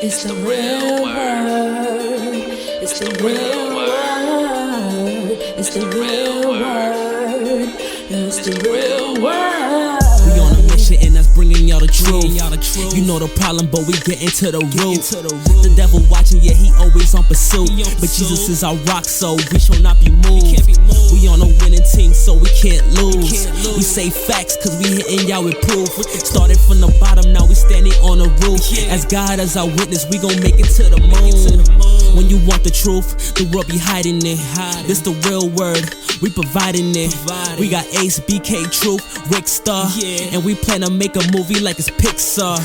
It's the real word. It's the real word. It's the real word. It's the real word. We on a mission and that's bringing y'all the truth. You know the problem, but we get into the root. The devil watching, yeah, he always on pursuit. But Jesus is our rock, so we shall not be moved. We on a winning team, so we can't lose. We say facts, cause we hitting y'all with proof. Started from the bottom, now we standing on the roof. As God as our witness, we gon' make it to the moon. When you want the truth, the world be hiding it. This the real word, we providing it. We got Ace, BK, Truth, Rick Star, and we plan to make a movie like it's Pixar.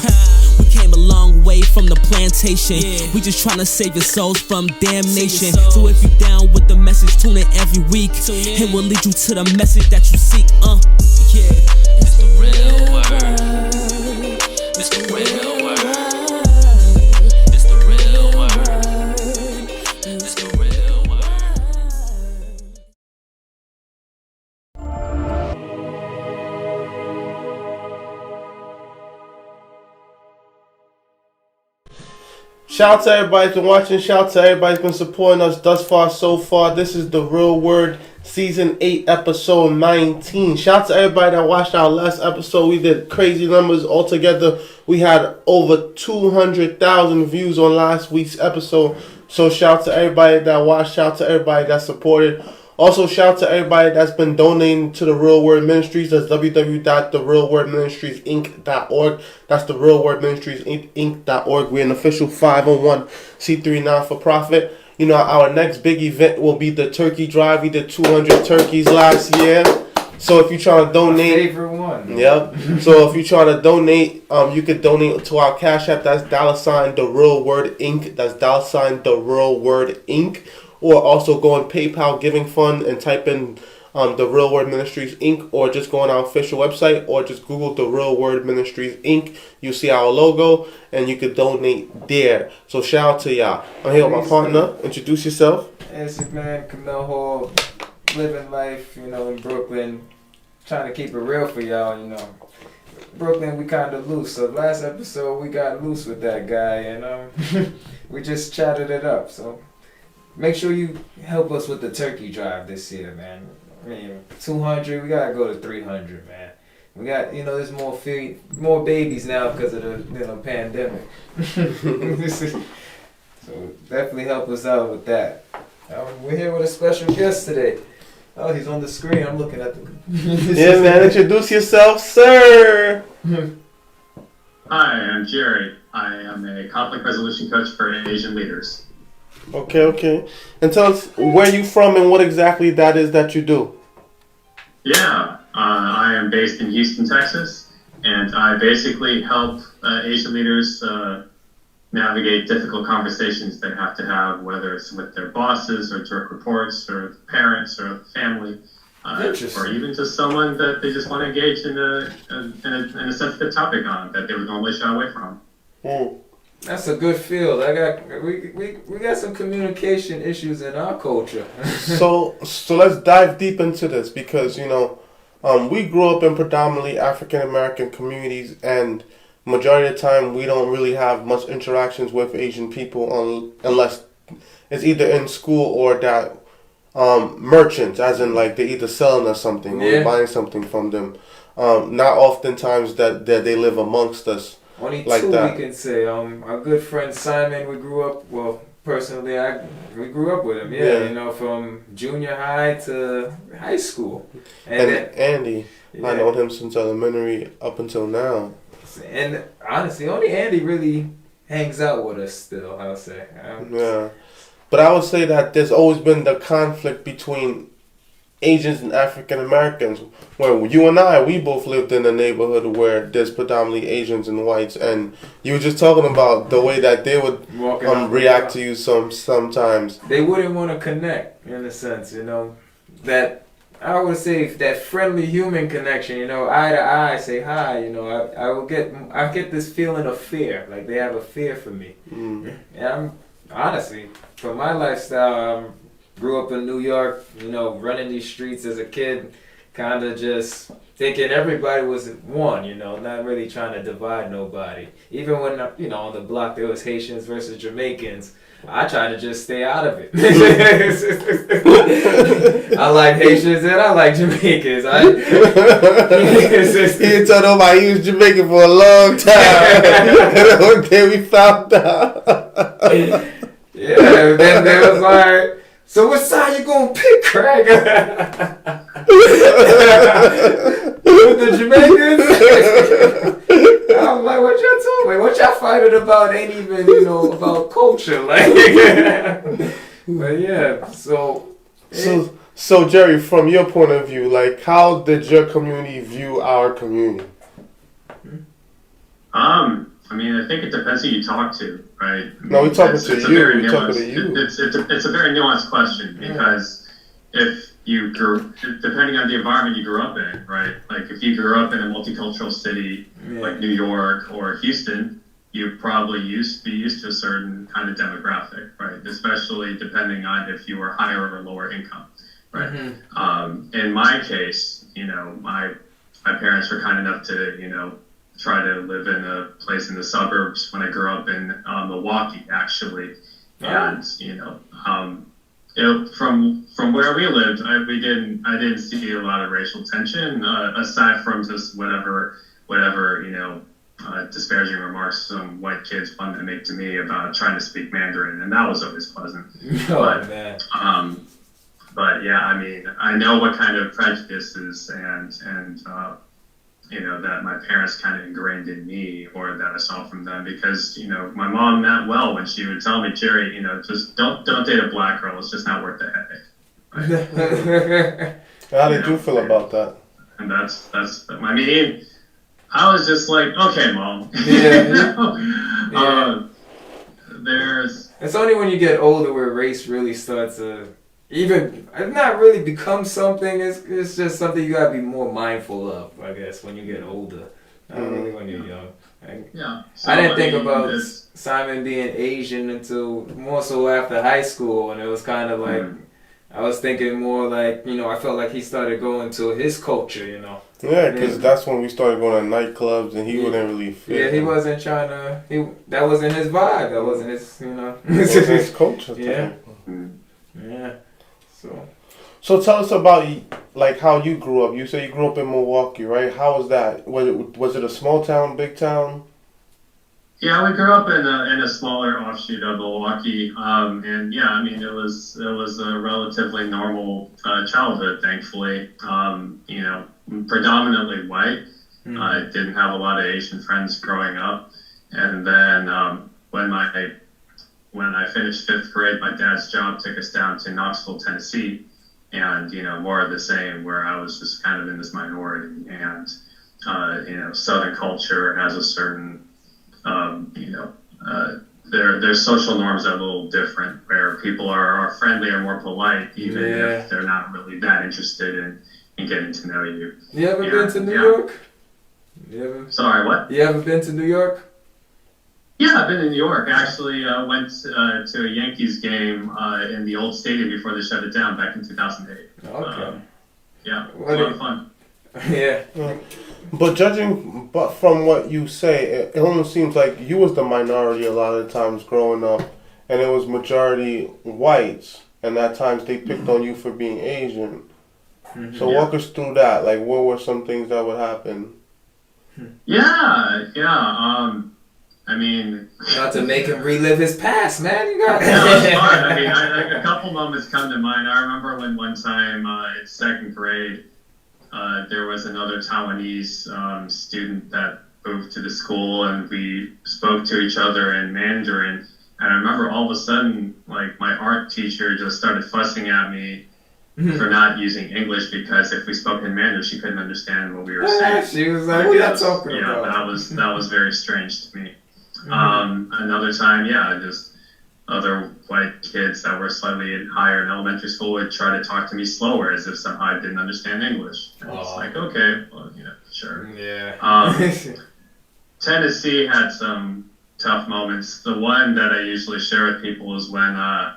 We came a long way from the plantation. We just tryna save your souls from damnation. So if you down with the message, tune in every week. It will lead you to the message that you seek. It's the real word. It's the real word. It's the real word. It's the real word. Shout out to everybody that's been watching. Shout out to everybody that's been supporting us thus far, so far. This is The Real Word, Season 8, Episode 19. Shout out to everybody that watched our last episode. We did crazy numbers altogether. We had over 200,000 views on last week's episode. So shout out to everybody that watched. Shout out to everybody that supported. Also, shout out to everybody that's been donating to the Real Word Ministries. That's www.therealwordministriesinc.org. That's the Real Word Ministries Inc.org. We're an official 501c3 non-for-profit. You know, our next big event will be the turkey drive. We did 200 turkeys last year. So if you're trying to donate, my favorite one. Yep. So if you're trying to donate, you could donate to our Cashapp. That's $therealwordinc. That's $therealwordinc. Or also go on PayPal Giving Fund and type in the Real Word Ministries Inc. Or just go on our official website or just Google the Real Word Ministries Inc. You'll see our logo and you could donate there. So shout out to y'all. I'm here with my partner. Introduce yourself. It's your man Kimmel Hall, living life, in Brooklyn. Trying to keep it real for y'all, Brooklyn, we kind of loose. So last episode we got loose with that guy and we just chatted it up. So make sure you help us with the turkey drive this year, man. 200, we gotta go to 300, man. We got, there's more babies now because of the pandemic. So definitely help us out with that. We're here with a special guest today. Oh, he's on the screen. I'm looking at the. Yeah, man. Introduce yourself, sir. Hi, I'm Jerry. I am a conflict resolution coach for Asian leaders. Okay. And tell us where you from and what exactly that is that you do. Yeah, I am based in Houston, Texas, and I basically help Asian leaders navigate difficult conversations they have to have, whether it's with their bosses or direct reports or parents or family, or even just someone that they just want to engage in a sensitive topic on that they would normally shy away from. That's a good field. We got some communication issues in our culture. So let's dive deep into this because we grew up in predominantly African American communities, and majority of the time we don't really have much interactions with Asian people unless it's either in school or that merchants, as in like they either selling us something or we're buying something from them. Not oftentimes that they live amongst us. Only like two that. We can say. Our good friend Simon, we grew up, personally, we grew up with him, from junior high to high school. And Andy, I know him since elementary up until now. And honestly, only Andy really hangs out with us still, I would say. Yeah. But I would say that there's always been the conflict between Asians and African Americans, where you and we both lived in a neighborhood where there's predominantly Asians and whites, and you were just talking about the way that they would react to you sometimes. They wouldn't want to connect, in a sense, that I would say that friendly human connection, eye to eye, say hi, I get this feeling of fear, like they have a fear for me. And I'm honestly, for my lifestyle, grew up in New York, running these streets as a kid, kind of just thinking everybody was one, you know, not really trying to divide nobody. Even when, you know, on the block there was Haitians versus Jamaicans, I tried to just stay out of it. I like Haitians and I like Jamaicans. He didn't tell nobody he was Jamaican for a long time. And one day we found out. Yeah, and then they was like, so what side you gonna pick, Craig? With the Jamaicans? I'm like, what y'all talking about? What y'all fighting about ain't even, you know, about culture. Like, but yeah, So Jerry, from your point of view, like, how did your community view our community? I mean, I think it depends who you talk to, right? No, we're talking to you. We're talking to you. It's a very nuanced question because if you grew, depending on the environment you grew up in, right? Like if you grew up in a multicultural city like New York or Houston, you probably be used to a certain kind of demographic, right? Especially depending on if you were higher or lower income, right? In my case, you know, my parents were kind enough to, you know, try to live in a place in the suburbs when I grew up in Milwaukee, actually. And, you know, from where we lived, I didn't see a lot of racial tension, aside from just whatever, you know, disparaging remarks some white kids wanted to make to me about trying to speak Mandarin, and that was always pleasant. But yeah, I mean, I know what kind of prejudices and you know, that my parents kind of ingrained in me, or that I saw from them, because, you know, my mom meant well when she would tell me, Jerry, you know, just don't date a black girl. It's just not worth the headache. Right? How did you feel about that? And that's. I mean, I was just like, okay, Mom. It's only when you get older where race really starts to even not really become something. It's just something you gotta be more mindful of, I guess, when you get older. Not really when you're young. So, I didn't think about Simon being Asian until more so after high school, and it was kind of like I was thinking more like, you know, I felt like he started going to his culture, you know. Yeah, because that's when we started going to nightclubs, and he wouldn't really fit. Yeah, he wasn't trying to. That wasn't his vibe. That wasn't his, you know. It was his culture. Yeah. So tell us about like how you grew up. You say you grew up in Milwaukee, right? How was that? Was it a small town, big town? Yeah, we grew up in a smaller offshoot of Milwaukee, and yeah, I mean it was a relatively normal childhood, thankfully. You know, predominantly white. I didn't have a lot of Asian friends growing up, and then when I finished 5th grade, my dad's job took us down to Knoxville, Tennessee, and, you know, more of the same, where I was just kind of in this minority, and, you know, Southern culture has a certain, you know, their social norms are a little different, where people are friendly or more polite, even if they're not really that interested in getting to know you. You ever been to New York? Sorry, what? You ever been to New York? Yeah, I've been in New York. Actually, went to a Yankees game in the old stadium before they shut it down back in 2008. Okay. Yeah, it was a lot of fun. Yeah. But from what you say, it almost seems like you was the minority a lot of the times growing up, and it was majority whites, and at times they picked on you for being Asian. So walk us through that. Like, what were some things that would happen? Yeah. I mean, not to make him relive his past, man. You got that was fun. I mean, a couple moments come to mind. I remember when one time in 2nd grade, there was another Taiwanese student that moved to the school, and we spoke to each other in Mandarin. And I remember all of a sudden, like, my art teacher just started fussing at me for not using English, because if we spoke in Mandarin, she couldn't understand what we were saying. She was like, "What are you talking about?" That was very strange to me. Another time, just other white kids that were slightly higher in elementary school would try to talk to me slower, as if somehow I didn't understand English. And it's like, okay, well, you know, sure. Yeah. Tennessee had some tough moments. The one that I usually share with people is when I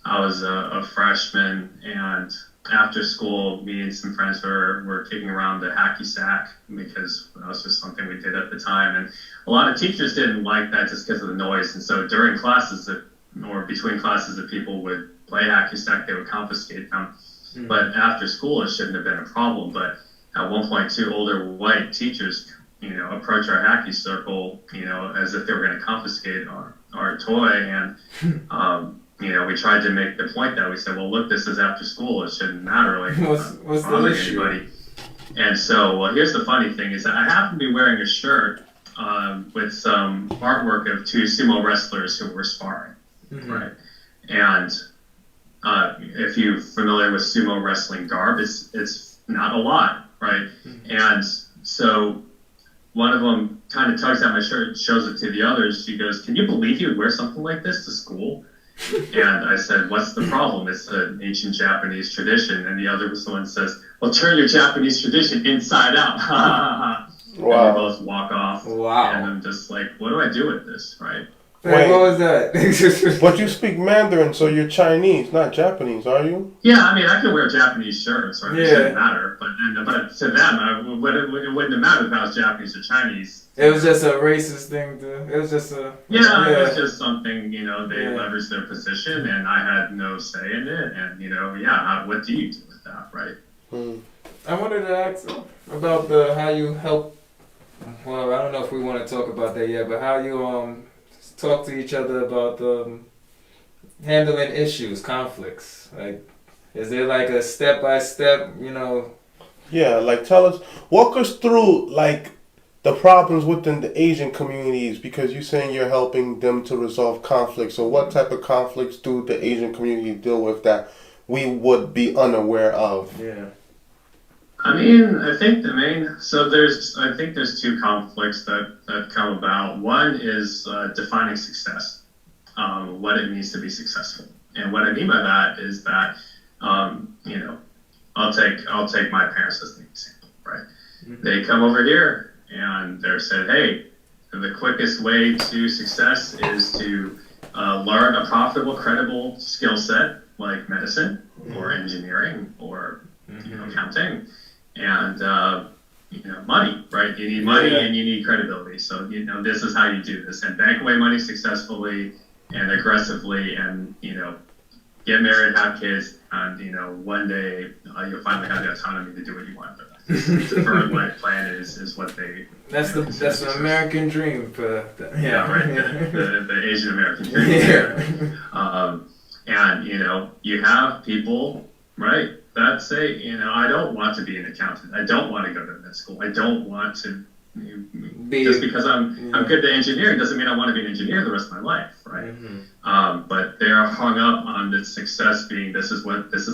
was a freshman, and after school, me and some friends were kicking around the hacky sack because that was just something we did at the time. And a lot of teachers didn't like that just because of the noise. And so during classes or between classes, if people would play hacky sack, they would confiscate them. Mm-hmm. But after school, it shouldn't have been a problem. But at one point, 2 older white teachers, approached our hacky circle, as if they were going to confiscate our toy. And, we tried to make the point that we said, well, look, this is after school. It shouldn't matter. Like, what's the issue? Anybody. And so, here's the funny thing is that I happen to be wearing a shirt with some artwork of 2 sumo wrestlers who were sparring, mm-hmm. right? And if you're familiar with sumo wrestling garb, it's not a lot, right? Mm-hmm. And so one of them kind of tugs at my shirt and shows it to the others. She goes, "Can you believe you would wear something like this to school?" And I said, "What's the problem? It's an ancient Japanese tradition." And the other one says, "Well, turn your Japanese tradition inside out." Wow. And we both walk off. Wow. And I'm just like, what do I do with this, right? Wait, what was that? But you speak Mandarin, so you're Chinese, not Japanese, are you? Yeah, I mean, I can wear Japanese shirts, or it shouldn't matter. But to them, it wouldn't have mattered if I was Japanese or Chinese. It was just a racist thing, it was just a... Yeah, it was just something, they leveraged their position, and I had no say in it, and, what do you do with that, right? I wanted to ask about how you help, well, I don't know if we want to talk about that yet, but how you, talk to each other about handling issues, conflicts. Like, is there like a step-by-step, Yeah, like walk us through like the problems within the Asian communities, because you're saying you're helping them to resolve conflicts. So what type of conflicts do the Asian community deal with that we would be unaware of? Yeah. I mean, I think there's 2 conflicts that come about. One is defining success, what it means to be successful. And what I mean by that is that, I'll take my parents as an example, right? Mm-hmm. They come over here and they're said, hey, the quickest way to success is to learn a profitable, credible skill set like medicine or engineering or accounting. And, money, right? You need money and you need credibility. So, this is how you do this. And bank away money successfully and aggressively and, get married, have kids, and, one day you'll finally have the autonomy to do what you want. But the deferred life plan is what they... That's the American dream. Right? The Asian American dream. Yeah. And, you have people, right, that say, I don't want to be an accountant. I don't want to go to med school. I don't want to just because I'm good at engineering doesn't mean I want to be an engineer the rest of my life, right? Mm-hmm. But they're hung up on the success being this is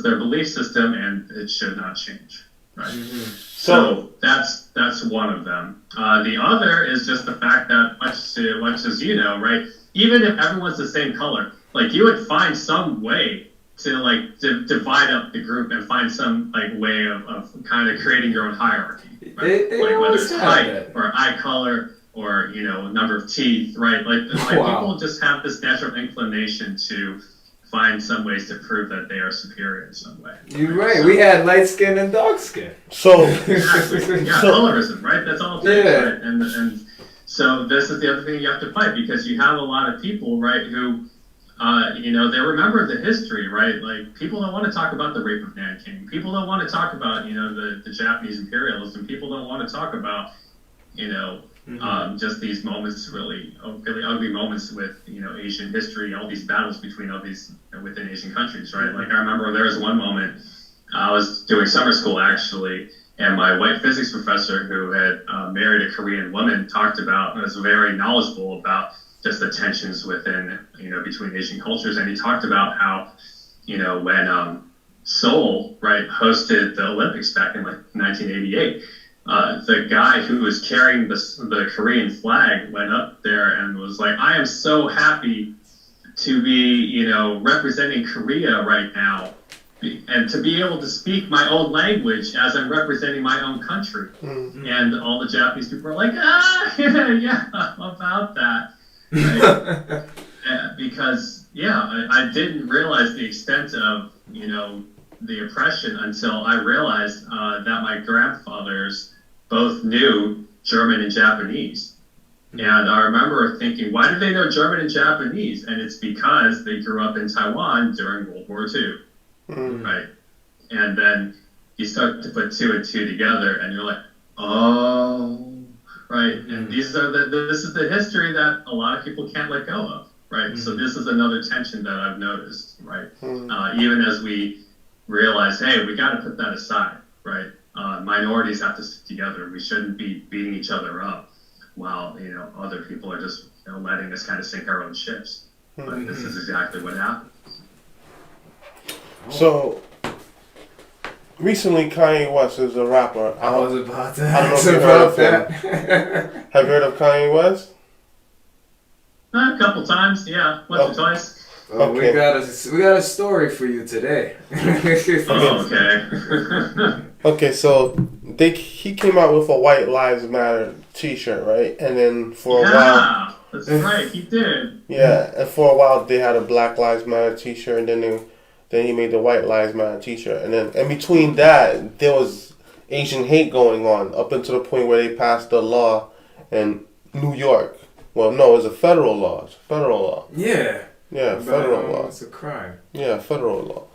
their belief system and it should not change, right? Mm-hmm. So that's one of them. The other is just the fact that much as right, even if everyone's the same color, like you would find some way to divide up the group and find some way of kind of creating your own hierarchy, right? They whether it's height that. or eye color or number of teeth, right? People just have this natural inclination to find some ways to prove that they are superior in some way. You're right. So, we had light skin and dark skin. So exactly. Yeah, colorism, right? That's all it is, right? And so this is the other thing you have to fight, because you have a lot of people, right, who they remember the history, right? Like, people don't want to talk about the rape of Nanking. People don't want to talk about, the Japanese imperialism. People don't want to talk about, just these moments, really ugly moments with, Asian history, all these battles between all these within Asian countries, right? Like, I remember there was one moment, I was doing summer school, actually, and my white physics professor, who had married a Korean woman, talked about, and was very knowledgeable about just the tensions within, between Asian cultures. And he talked about how, when Seoul, right, hosted the Olympics back in 1988, the guy who was carrying the Korean flag went up there and was like, I am so happy to be, representing Korea right now, and to be able to speak my own language as I'm representing my own country. Mm-hmm. And all the Japanese people are like, yeah, about that. Right? Because I didn't realize the extent of the oppression until I realized that my grandfathers both knew German and Japanese. And I remember thinking, why do they know German and Japanese? And it's because they grew up in Taiwan during World War II, right? And then you start to put two and two together, and you're like, oh, right. And this is the history that a lot of people can't let go of, right? So this is another tension that I've noticed, right? Even as we realize, hey, we got to put that aside, right? Minorities have to stick together. We shouldn't be beating each other up while, other people are just letting us kind of sink our own ships. But this is exactly what happened. So, recently Kanye West is a rapper. I was about to I don't know ask if you heard about of that. Have you heard of Kanye West? A couple times, yeah, once or twice. Oh, Okay. we got a story for you today. Oh, okay. Okay, so he came out with a White Lives Matter T-shirt, right? And then for a while, That's right, he did. yeah, and for a while they had a Black Lives Matter T-shirt, and then he made the White Lives Matter T-shirt, and then in between that there was Asian hate going on up until the point where they passed the law in New York. Well, no, it's a federal law. It's a federal law. Yeah. Yeah, federal law. It's a crime. Yeah, federal law.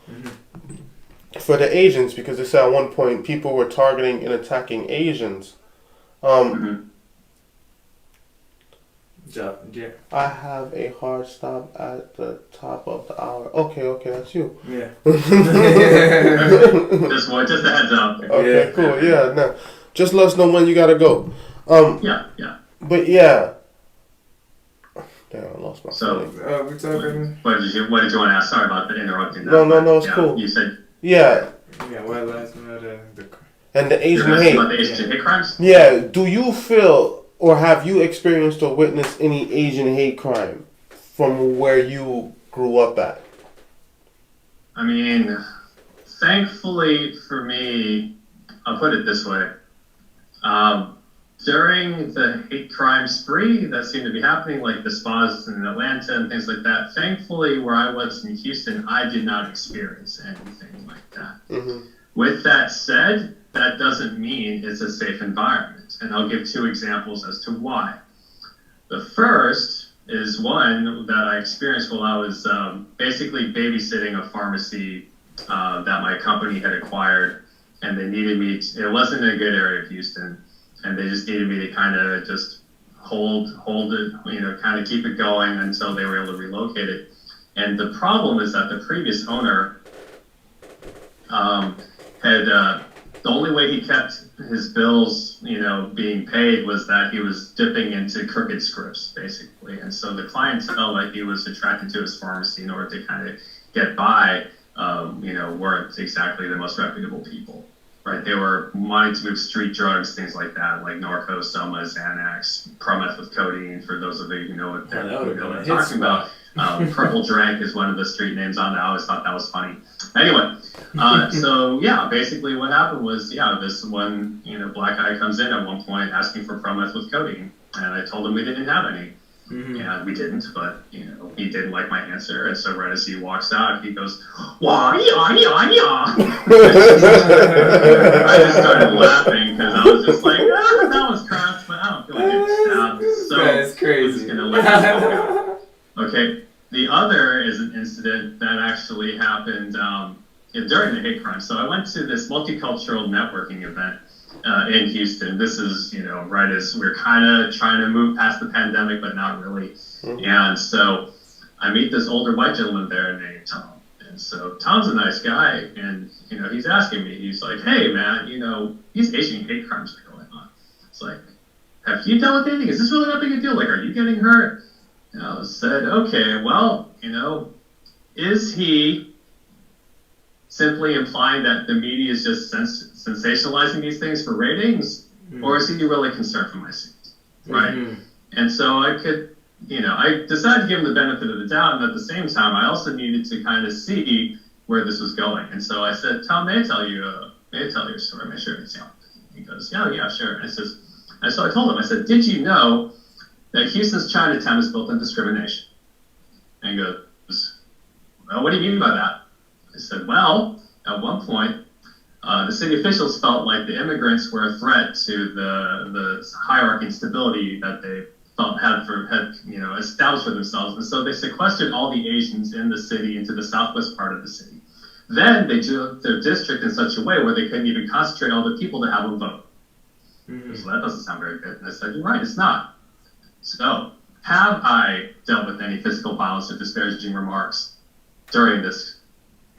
For the Asians, because they said at one point people were targeting and attacking Asians. Yeah. I have a hard stop at the top of the hour. Okay, that's you. Yeah. Just a heads up. Okay, Yeah. cool. Yeah, no. Just let us know when you gotta go. Yeah. But yeah. Damn, I lost my So, feeling. We're talking. what did you want to ask? Sorry about the interrupting. No, it's cool. You said Yeah, Yeah, White Lives Matter. and the you're Asian asking hate. about the Asian hate crimes? Yeah, do you feel or have you experienced or witnessed any Asian hate crime from where you grew up at? I mean, thankfully for me, I'll put it this way. During the hate crime spree that seemed to be happening, like the spas in Atlanta and things like that, thankfully where I was in Houston, I did not experience anything like that. With that said, that doesn't mean it's a safe environment. And I'll give two examples as to why. The first is one that I experienced while I was basically babysitting a pharmacy that my company had acquired. And they needed me it wasn't in a good area of Houston. And they just needed me to kind of just hold it, kind of keep it going until they were able to relocate it. And the problem is that the previous owner had the only way he kept his bills, being paid was that he was dipping into crooked scripts, basically. And so the clientele that he was attracted to his pharmacy in order to kind of get by, weren't exactly the most reputable people. Right, they were wanting to move street drugs, things like that, like Norco, Soma, Xanax, Prometh with codeine. For those of you who know what I'm talking about, Purple Drank is one of the street names on that. I always thought that was funny. Anyway, so yeah, basically what happened was, this one, black guy comes in at one point asking for Prometh with codeine, and I told him we didn't have any. And we didn't, but he didn't like my answer, and so right as he walks out, he goes, "Wah, yeah, yeah, yeah." I just started laughing because I was just like, that was crass, but I don't feel like getting stabbed, so That's crazy. I'm just gonna let it go. Okay, the other is an incident that actually happened during the hate crime. So I went to this multicultural networking event in Houston. This is, right as we're kind of trying to move past the pandemic, but not really. And so I meet this older white gentleman there named Tom. And so Tom's a nice guy, and, he's asking me, he's like, "Hey, man, these Asian hate crimes are going on." It's like, "Have you dealt with anything? Is this really that big a deal? Like, are you getting hurt?" And I said, "Okay, well, is he simply implying that the media is just sensationalizing these things for ratings, or is he really concerned for my safety?" Right? And so I decided to give him the benefit of the doubt, and at the same time, I also needed to kind of see where this was going. And so I said, "Tom, may I tell your story? May I share an example?" He goes, "Yeah, sure." And so I told him, I said, "Did you know that Houston's Chinatown is built on discrimination?" And he goes, "Well, what do you mean by that?" I said, "Well, at one point, the city officials felt like the immigrants were a threat to the hierarchy and stability that they felt had established for themselves, and so they sequestered all the Asians in the city into the southwest part of the city. Then they drew their district in such a way where they couldn't even concentrate all the people to have a vote. Mm-hmm. So that doesn't sound very good. And I said, you're right, it's not. So, have I dealt with any physical violence or disparaging remarks during this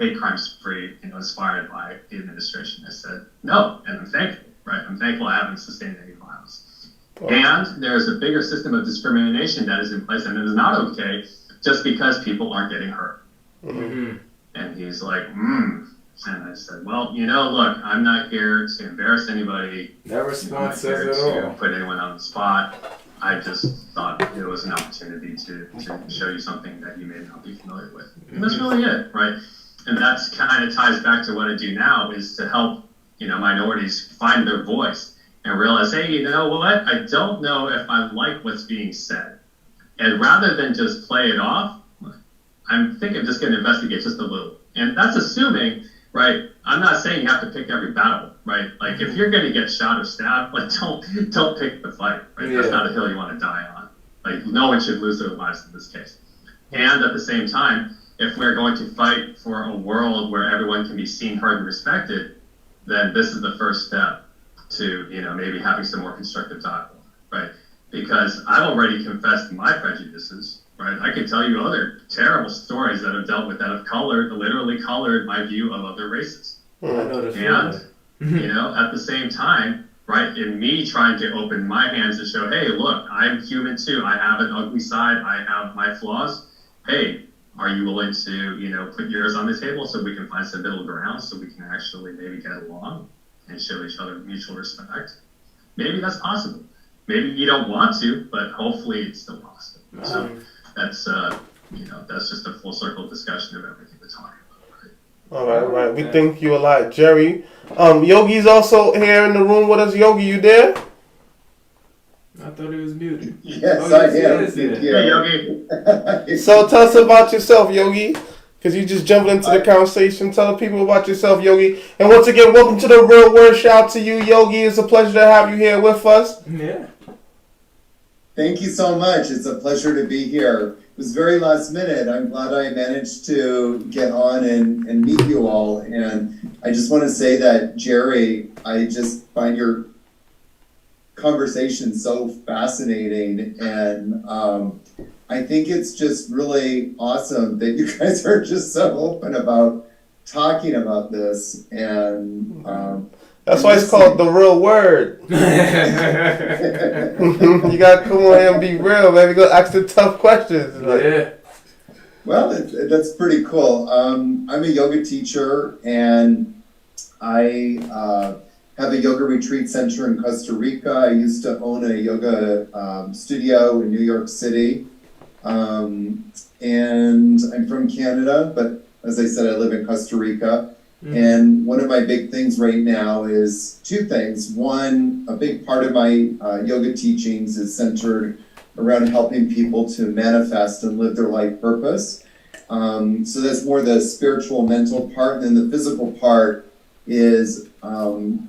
hate crime spree, inspired by the administration? I said, no, and I'm thankful, right? I'm thankful I haven't sustained any violence. Oh. And there's a bigger system of discrimination that is in place, and it is not okay just because people aren't getting hurt. Mm-hmm. And he's like, And I said, well, look, I'm not here to embarrass anybody. That response says it all. Put anyone on the spot. I just thought it was an opportunity to show you something that you may not be familiar with. And that's really it, right? And that's kind of ties back to what I do now, is to help, minorities find their voice and realize, hey, you know what? I don't know if I like what's being said. And rather than just play it off, I'm thinking I'm just going to investigate just a little. And that's assuming, right? I'm not saying you have to pick every battle, right? Like, if you're going to get shot or stabbed, like, don't pick the fight, right? Yeah. That's not a hill you want to die on. Like, no one should lose their lives in this case. And at the same time, if we're going to fight for a world where everyone can be seen, heard, and respected, then this is the first step to, maybe having some more constructive dialogue, right? Because I've already confessed my prejudices, right? I could tell you other terrible stories that I've dealt with that have literally colored my view of other races. I know the feeling. At the same time, right, in me trying to open my hands and show, hey, look, I'm human too. I have an ugly side. I have my flaws. Hey, are you willing to, put yours on the table so we can find some middle ground so we can actually maybe get along and show each other mutual respect? Maybe that's possible. Maybe you don't want to, but hopefully it's still possible. So that's just a full circle discussion of everything we're talking about. Right? All right. We thank you a lot, Jerry. Yogi's also here in the room with us. Yogi, you there? I thought he was muted. Yes, I am. Hey, Yogi. So tell us about yourself, Yogi, because you just jumped into the conversation. Tell the people about yourself, Yogi. And once again, welcome to the Real Word. Shout out to you, Yogi. It's a pleasure to have you here with us. Yeah. Thank you so much. It's a pleasure to be here. It was very last minute. I'm glad I managed to get on and meet you all. And I just want to say that, Jerry, I just find your conversation so fascinating. And I think it's just really awesome that you guys are just so open about talking about this. And that's why it's called The Real Word. You got to come on here and be real, man. We go ask the tough questions. Yeah. Well, that's pretty cool. I'm a yoga teacher, and I have a yoga retreat center in Costa Rica. I used to own a yoga studio in New York City. And I'm from Canada, but as I said, I live in Costa Rica. And one of my big things right now is two things. One, a big part of my yoga teachings is centered around helping people to manifest and live their life purpose. So that's more the spiritual, mental part. And then the physical part is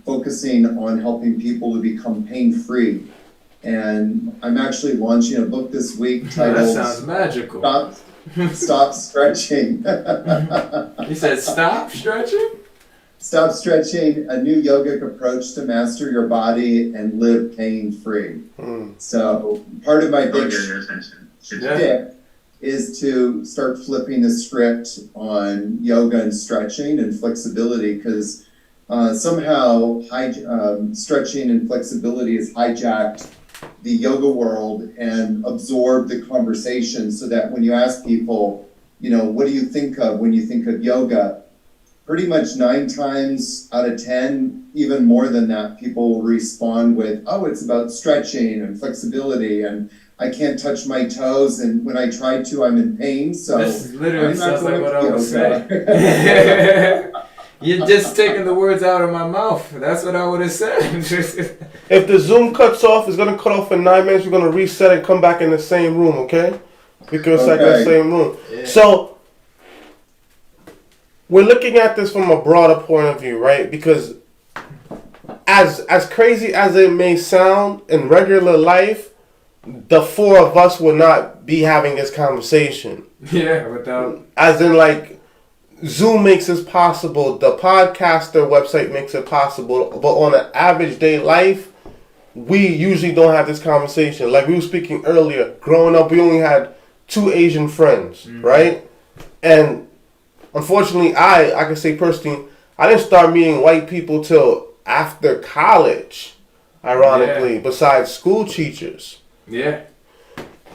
focusing on helping people to become pain-free. And I'm actually launching a book this week titled... That sounds magical. Stop Stretching. You said stop stretching? Stop Stretching, a new yogic approach to master your body and live pain-free. So part of my big shtick is to start flipping the script on yoga and stretching and flexibility, because somehow stretching and flexibility has hijacked the yoga world and absorb the conversation, so that when you ask people, what do you think of when you think of yoga, pretty much 9 times out of 10, even more than that, people will respond with, oh, it's about stretching and flexibility, and I can't touch my toes, and when I try to, I'm in pain. So this literally sounds like what I would say. You're just taking the words out of my mouth. That's what I would have said. If the Zoom cuts off, it's going to cut off in 9 minutes. We're going to reset and come back in the same room, okay? We can reset in the same room. Yeah. So, we're looking at this from a broader point of view, right? Because as crazy as it may sound in regular life, the four of us would not be having this conversation. Yeah, without... As in, like, Zoom makes this possible. The podcaster website makes it possible. But on an average day life, we usually don't have this conversation. Like we were speaking earlier, growing up, we only had 2 Asian friends, right? And unfortunately, I can say personally, I didn't start meeting white people till after college, ironically, besides school teachers. Yeah.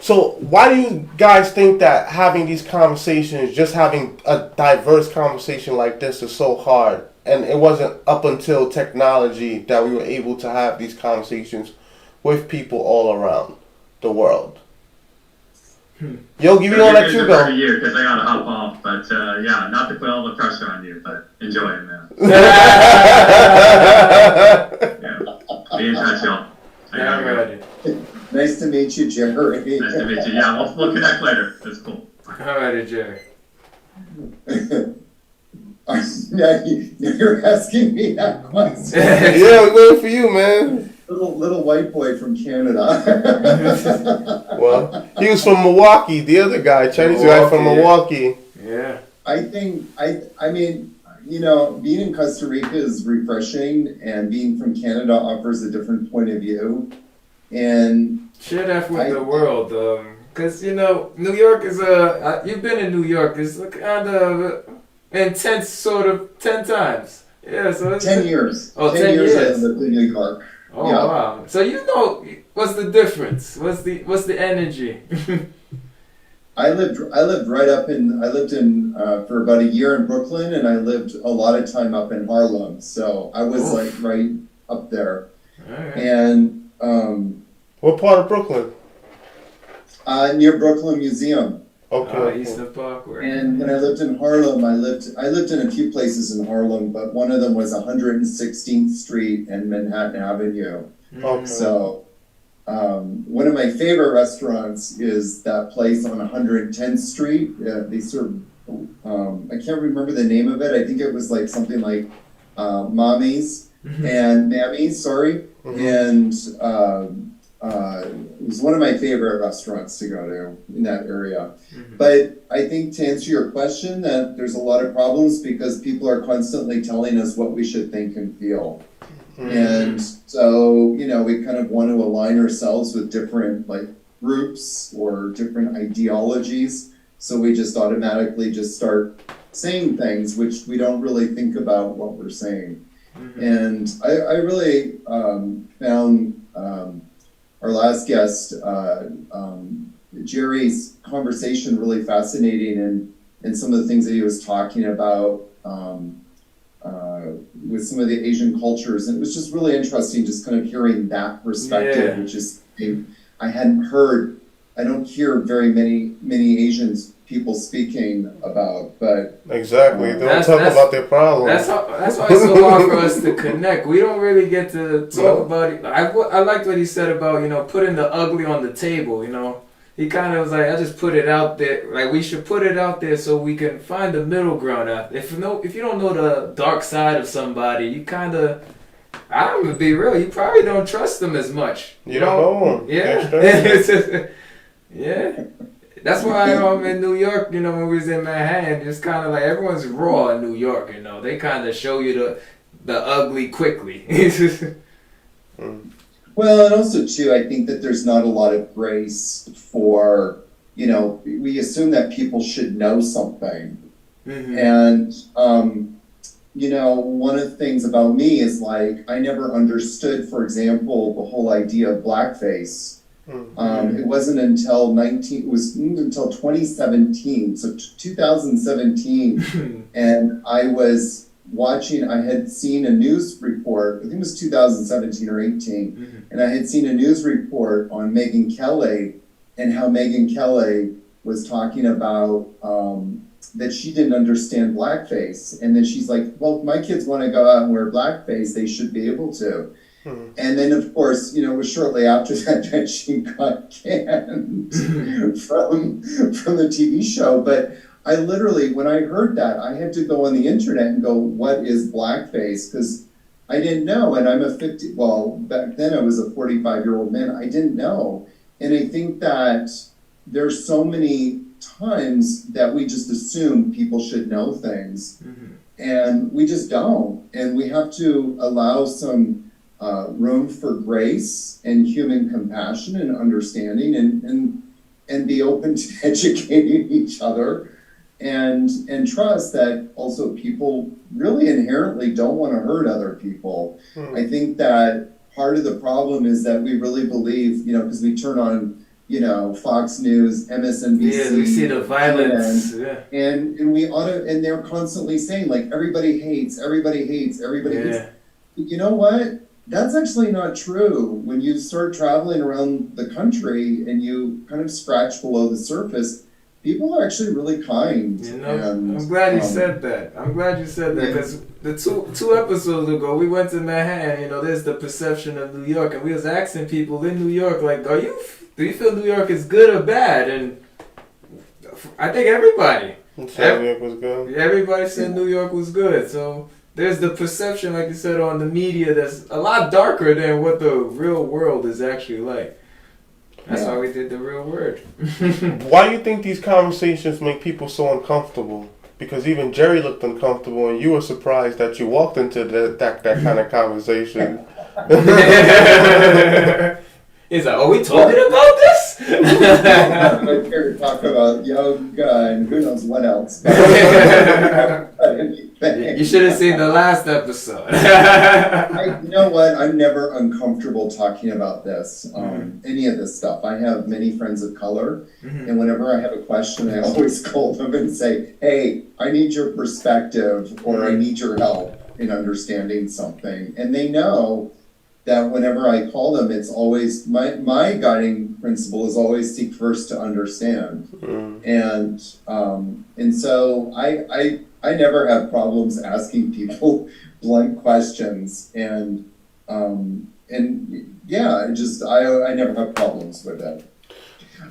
So why do you guys think that having these conversations, just having a diverse conversation like this is so hard? And it wasn't up until technology that we were able to have these conversations with people all around the world. Yogi, we don't let you go. Year because I gotta hop off, but yeah, not to put all the pressure on you, but enjoy it, man. Yeah. Be in touch, y'all. Nice to meet you, Jerry. Nice to meet you. Yeah, we'll connect later. That's cool. Alrighty, Jerry. Now you're asking me that question. Yeah, we're waiting for you, man. Little white boy from Canada. Well, he was from Milwaukee. The other guy, Chinese guy from Milwaukee. Yeah. I think I mean, you know, being in Costa Rica is refreshing, and being from Canada offers a different point of view. And share that with the world, because you know, New York is you've been in New York. It's kind of intense, sort of 10 times. Yeah, so it's 10 years. Oh, 10 years I lived in New York. Oh wow! So you know, what's the difference? What's the energy? I lived for about a year in Brooklyn, and I lived a lot of time up in Harlem. So I was like right up there. Right. And what part of Brooklyn? Near Brooklyn Museum. Okay. Eastern Parkway. And when I lived in Harlem, I lived in a few places in Harlem, but one of them was 116th Street and Manhattan Avenue. Okay. So one of my favorite restaurants is that place on 110th Street. They serve, I can't remember the name of it. I think it was like something like Mommy's and Mammy's, sorry. And it was one of my favorite restaurants to go to in that area. But I think to answer your question, that there's a lot of problems because people are constantly telling us what we should think and feel. And so, you know, we kind of want to align ourselves with different like groups or different ideologies. So we just automatically just start saying things which we don't really think about what we're saying. And I really found our last guest, Jerry's conversation really fascinating, and some of the things that he was talking about with some of the Asian cultures. And it was just really interesting just kind of hearing that perspective, which is I hadn't heard. I don't hear very many Asian people speaking about, but exactly, they don't talk about their problems. That's why it's so hard for us to connect. We don't really get to talk about it. I liked what he said about, you know, putting the ugly on the table. You know, he kind of was like, I just put it out there. Like we should put it out there so we can find the middle ground. If you don't know the dark side of somebody, you kind of, I'm gonna be real, you probably don't trust them as much. You don't know. Yeah. Yeah. That's why I'm in New York, you know, when we was in Manhattan, it's kind of like everyone's raw in New York, you know. They kind of show you the ugly quickly. Well, and also, too, I think that there's not a lot of grace for, you know, we assume that people should know something. And, you know, one of the things about me is, like, I never understood, for example, the whole idea of blackface. It wasn't until 2017, so 2017, and I was watching, I had seen a news report, I think it was 2017 or 18, and I had seen a news report on Megyn Kelly, and how Megyn Kelly was talking about that she didn't understand blackface, and then she's like, well, if my kids want to go out and wear blackface, they should be able to. And then, of course, you know, it was shortly after that she got canned from the TV show. But I literally, when I heard that, I had to go on the internet and go, what is blackface? Because I didn't know. And I'm back then I was a 45-year-old man. I didn't know. And I think that there's so many times that we just assume people should know things. And we just don't. And we have to allow some room for grace and human compassion and understanding and be open to educating each other and trust that also people really inherently don't want to hurt other people. I think that part of the problem is that we really believe, because we turn on, Fox News, MSNBC. Yeah, we see the violence. And and they're constantly saying like everybody hates. You know what? That's actually not true. When you start traveling around the country and you kind of scratch below the surface, people are actually really kind. I'm glad you said that. Because the two episodes ago, we went to Manhattan. There's the perception of New York, and we was asking people in New York, like, do you feel New York is good or bad? And I think everybody. New York was good. Everybody said New York was good. So there's the perception, like you said, on the media that's a lot darker than what the real world is actually like. That's why we did the real word. Why do you think these conversations make people so uncomfortable? Because even Jerry looked uncomfortable, and you were surprised that you walked into that kind of conversation. He's like, "Are we talking about this?" I'm here to talk about yoga and who knows what else. You should have seen the last episode. You know what? I'm never uncomfortable talking about this, any of this stuff. I have many friends of color, and whenever I have a question, I always call them and say, hey, I need your perspective, or I need your help in understanding something. And they know that whenever I call them, it's always, my guiding principle is always seek first to understand. And so I never have problems asking people blunt questions, and yeah, I never have problems with that.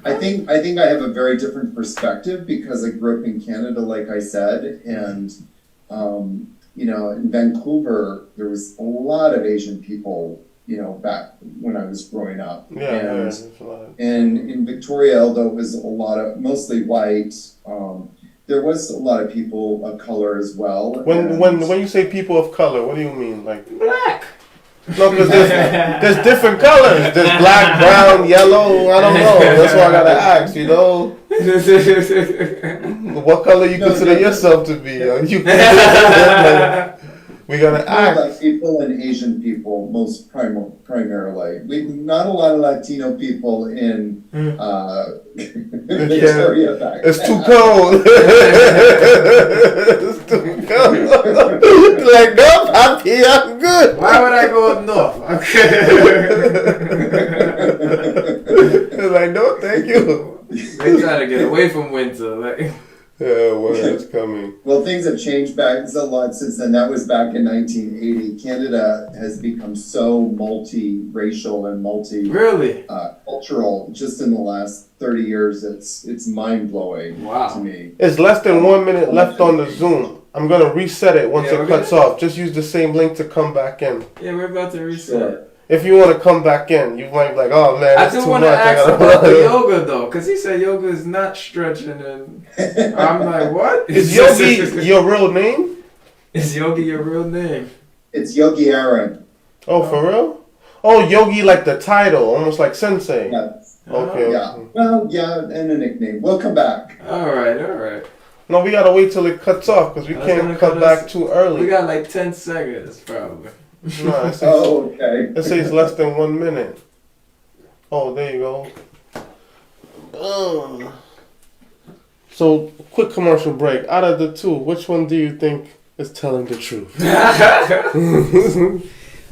I think I have a very different perspective because I grew up in Canada, like I said, and in Vancouver there was a lot of Asian people, back when I was growing up. And in Victoria, although it was mostly white, there was a lot of people of color as well. When you say people of color, what do you mean? Like black? No, because there's different colors. There's black, brown, yellow. I don't know. That's why I gotta ask. What color you consider yourself to be? We gotta ask. Like people and Asian people, most primarily. Not a lot of Latino people in Victoria back. It's too cold. It's too cold. Like, no, Papi, I'm good. Why would I go up north? Like, no, thank you. They trying to get away from winter. Yeah, winter's coming. Well, things have changed back a lot since then. That was back in 1980. Canada has become so multi-racial and cultural. Just in the last 30 years, it's mind-blowing to me. It's less than 1 minute left on the Zoom. I'm going to reset it once it cuts off. Just use the same link to come back in. Yeah, we're about to reset. Sure. If you want to come back in, you might be like, oh man, I do want to ask about the yoga though, because he said yoga is not stretching, and I'm like, what? Is Yogi your real name? Is Yogi your real name? It's Yogi Aaron. Oh, for real? Oh, Yogi like the title, almost like Sensei. Yeah. Okay. Yeah. Well, yeah, and a nickname. We'll come back. All right. No, we gotta wait till it cuts off because we can't cut back too early. We got like 10 seconds probably. No, okay. It says less than 1 minute. Oh, there you go. So, quick commercial break. Out of the two, which one do you think is telling the truth?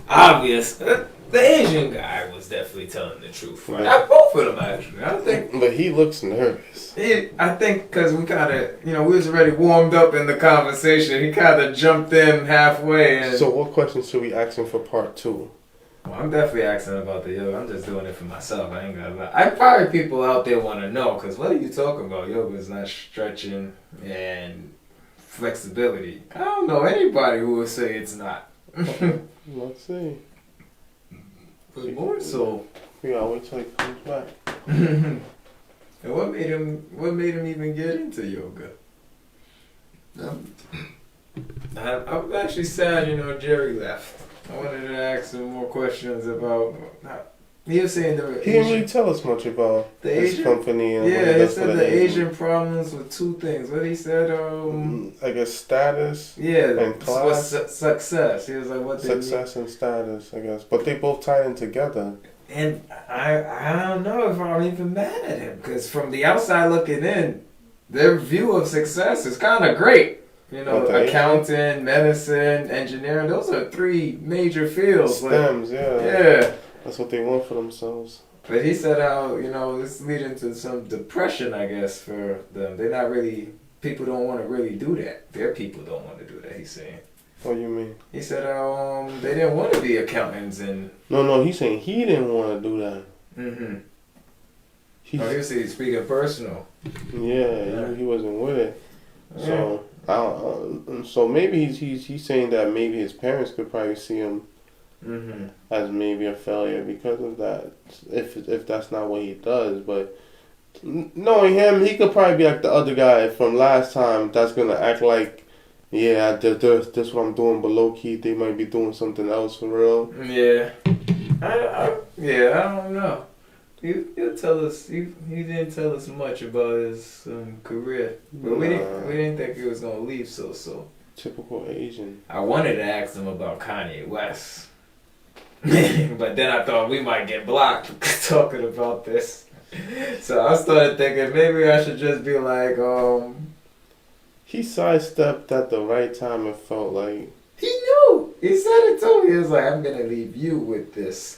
Obvious. The Asian guy was definitely telling the truth. Right? Both of them actually. I think. But he looks nervous. I think because we kind of, we was already warmed up in the conversation. He kind of jumped in halfway. And so what questions should we ask him for part 2? Well, I'm definitely asking about the yoga. I'm just doing it for myself. I ain't gonna lie. I probably people out there want to know, because what are you talking about? Yoga is not stretching and flexibility. I don't know anybody who would say it's not. Let's see. But more so. We gotta wait till he comes back. And what made him even get into yoga? I'm actually sad, Jerry left. I wanted to ask him more questions about. He was saying he didn't really tell us much about his company. And he said the Asian problems with two things. What he said, I guess status. Yeah, and class. Success. He was like, what success and status, I guess, but they both tie in together. And I don't know if I'm even mad at him, because from the outside looking in, their view of success is kind of great. Accounting, medicine, engineering, those are three major fields. STEMs, yeah. That's what they want for themselves. But he said how, it's leading to some depression, I guess, for them. They're not really, people don't want to really do that. Their people don't want to do that, he's saying. What do you mean? He said they didn't want to be accountants and... No, he's saying he didn't want to do that. Mm-hmm. He was speaking personal. Yeah, he wasn't with it. So... so maybe he's saying that maybe his parents could probably see him as maybe a failure because of that, if that's not what he does. But knowing him, he could probably be like the other guy from last time that's gonna act like, yeah, that's what I'm doing, but low key they might be doing something else for real. Yeah, I don't know. He'll tell us. He didn't tell us much about his career, but we didn't think he was gonna leave so. Typical Asian. I wanted to ask him about Kanye West, but then I thought we might get blocked talking about this. So I started thinking maybe I should just be like, He sidestepped at the right time. It felt like he knew. He said it too. He was like, "I'm gonna leave you with this."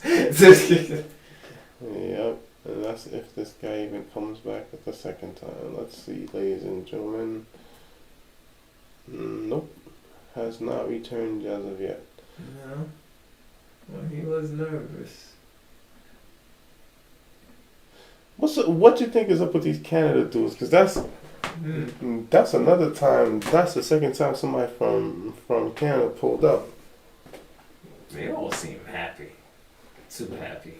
Yep, and that's if this guy even comes back at the second time. Let's see, ladies and gentlemen. Nope, has not returned as of yet. No, well, he was nervous. What you think is up with these Canada dudes? Because that's another time. That's the second time somebody from Canada pulled up. They all seem happy, too happy.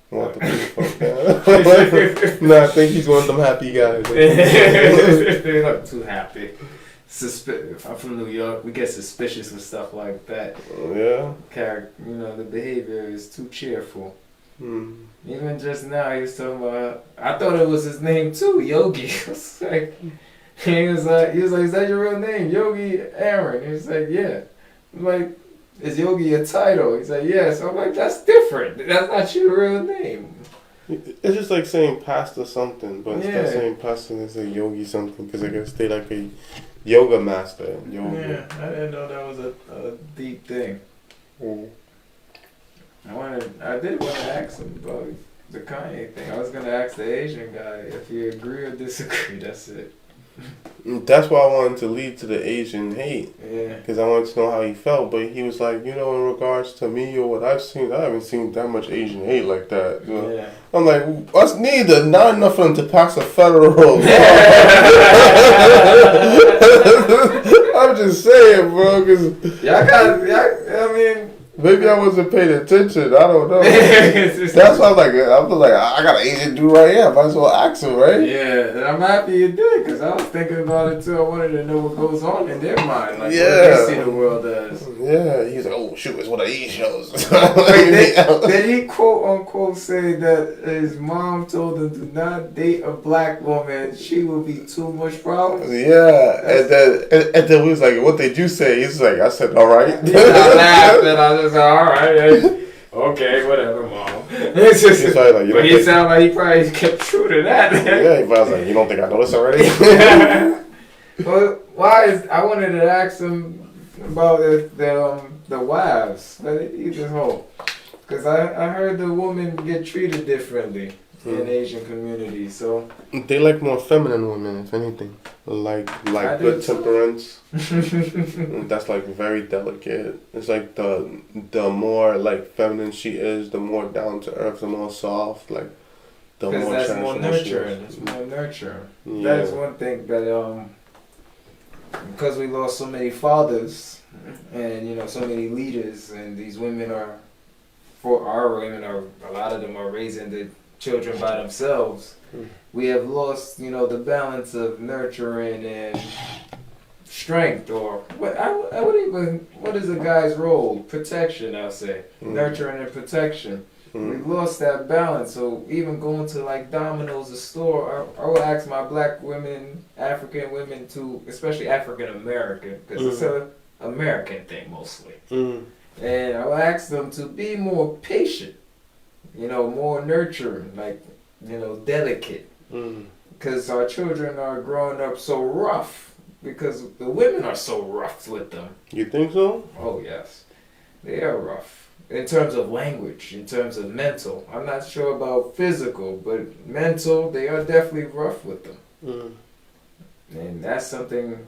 Want the people from Canada? No, I think he's one of them happy guys. They're not too happy. I'm from New York. We get suspicious with stuff like that. Yeah. The behavior is too cheerful. Even just now, he was talking about. I thought it was his name too, Yogi. He was like, is that your real name, Yogi Aaron? He was like, yeah. I'm like, is Yogi a title? He's like, yeah. So I'm like, that's different. That's not your real name. It's just like saying pastor something, but instead of saying pastor, they say Yogi something because I guess they like a yoga master. Yogi. Yeah, I didn't know that was a deep thing. I did want to ask him about the Kanye thing. I was gonna ask the Asian guy if he agree or disagree. That's it. That's why I wanted to lead to the Asian hate. Yeah. Because I wanted to know how he felt, but he was like, in regards to me or what I've seen, I haven't seen that much Asian hate like that. Yeah. I'm like, us neither. Not enough for them to pass a federal law. I'm just saying, bro. Cause maybe I wasn't paying attention. I don't know. That's why I'm like, I got an Asian dude right here. I might as well ask him, right? Yeah, and I'm happy you did, because I was thinking about it too. I wanted to know what goes on in their mind. Like, what they see the world as. Yeah, he's like, oh, shoot, it's one of these shows. Did he quote unquote say that his mom told him to not date a black woman? She will be too much problems? Yeah, and then we was like, what did you say? He's like, I said, all right. I laughed and I was like, all right, okay, whatever, mom. It's just, like, but he sounded like he probably kept true to that. Yeah, he was like, you don't think I know this already? Well, I wanted to ask him about the wives that he eat this whole, because I heard the women get treated differently in Asian community. So they like more feminine women, if anything. Like good temperance. That's like very delicate. It's like the more like feminine she is, the more down to earth, the more soft, like the more that's more nurturing. It's more nurturing. Yeah. That is one thing that because we lost so many fathers and so many leaders, and these women a lot of them are raising the children by themselves. We have lost the balance of nurturing and strength, or what is a guy's role? Protection, I'll say. Nurturing and protection. We lost that balance. So even going to like Domino's, the store, I would ask my black women, African women to, especially African American, because it's a American thing mostly. And I would ask them to be more patient, more nurturing, like, delicate. Because our children are growing up so rough, because the women are so rough with them. You think so? Oh, yes. They are rough. In terms of language, in terms of mental. I'm not sure about physical, but mental, they are definitely rough with them. And that's something,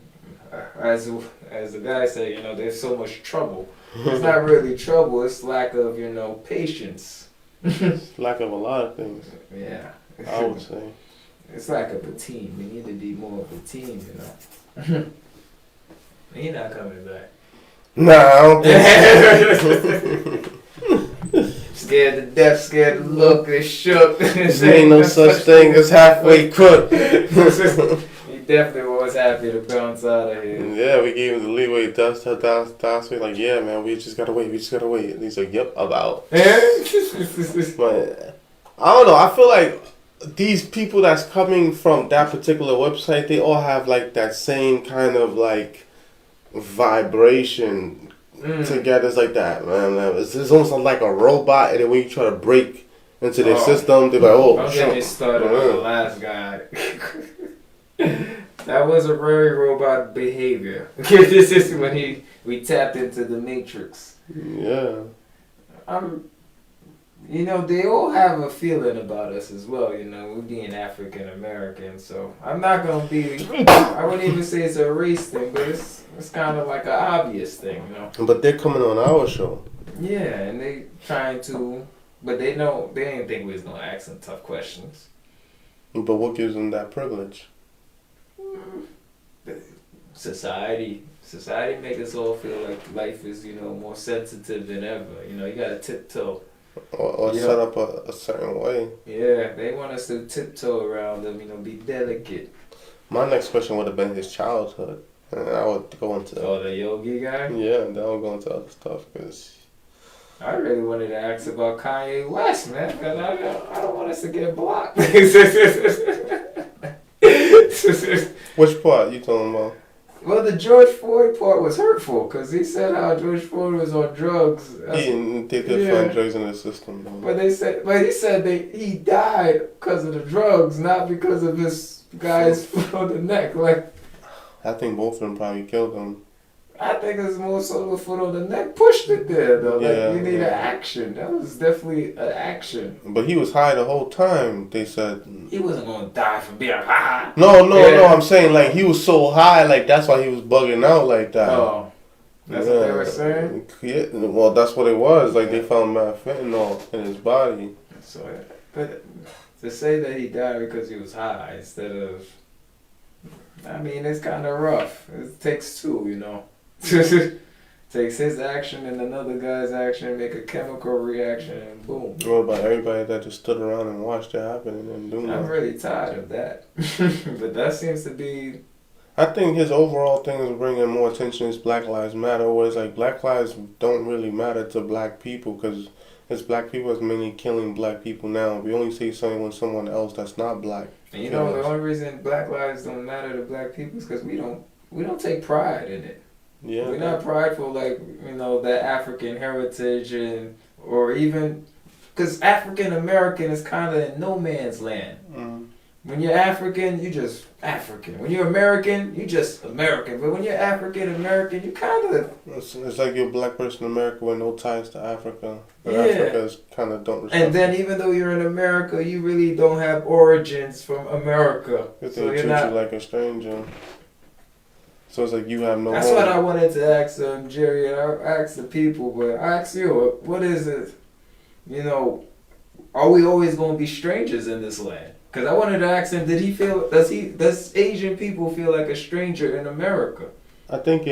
as the guy said, there's so much trouble. It's not really trouble, it's lack of, patience. It's lack of a lot of things. Yeah. I would say. It's like a team. We need to be more of a team, He's not coming back. Nah, I don't think so. Scared to death, scared to look, they shook. There ain't no such thing as halfway crook. He definitely was happy to bounce out of here. Yeah, we gave him the leeway. Dust. Like, yeah, man, we just gotta wait. And he's like, yep, I'm out. But I don't know. I feel like these people that's coming from that particular website, they all have like that same kind of like vibration together. It's like that, man. It's almost like a robot, and then when you try to break into their system, they're like, oh, don't get me started on the last guy. That was a very robot behavior. This is when we tapped into the Matrix. Yeah. They all have a feeling about us as well, we being African American, so I'm not gonna be, I wouldn't even say it's a race thing, but it's kind of like an obvious thing, But they're coming on our show. Yeah, and they trying to, but they didn't think we was gonna ask them tough questions. But what gives them that privilege? Society make us all feel like life is, more sensitive than ever. You gotta tiptoe. Or set up a certain way. Yeah, they want us to tiptoe around them, be delicate. My next question would have been his childhood. And I would go into... the Yogi guy? Yeah, then I would go into other stuff, because... I really wanted to ask about Kanye West, man, because I don't want us to get blocked. Which part you talking about? Well, the George Floyd part was hurtful, because he said how George Floyd was on drugs. They did find drugs in the system, though. But he said he died because of the drugs, not because of this guy's foot on the neck. Like, I think both of them probably killed him. I think it's more so the foot on the neck pushed it there, though. Yeah, you need an action. That was definitely an action. But he was high the whole time, they said. He wasn't going to die from being high. No, I'm saying, like, he was so high, like, that's why he was bugging out like that. Oh. That's what they were saying? Yeah, well, that's what it was. Like, they found fentanyl in his body. So, but to say that he died because he was high instead of... I mean, it's kind of rough. It takes two, Takes his action and another guy's action, make a chemical reaction, and boom. What about everybody that just stood around and watched it happen and didn't do nothing? I'm really tired of that. But that seems to be... I think his overall thing is bringing more attention is Black Lives Matter, where it's like Black lives don't really matter to black people, because it's black people that's mainly killing black people now. We only see something when someone else that's not black. And the only reason black lives don't matter to black people is because we don't take pride in it. Yeah, we're not prideful, like, that African heritage, or even because African American is kind of in no man's land. When you're African, you just African. When you're American, you just American. But when you're African American, you kind of... It's like you're a black person in America with no ties to Africa. But Yeah. Africa is kind of don't respect. And then even though you're in America, you really don't have origins from America. They So treat you're not... you like a stranger. So it's like you have no That's home. what I wanted to ask Jerry. I asked the people, but I asked you, what is it? You know, are we always going to be strangers in this land? Because I wanted to ask him, does Asian people feel like a stranger in America? I think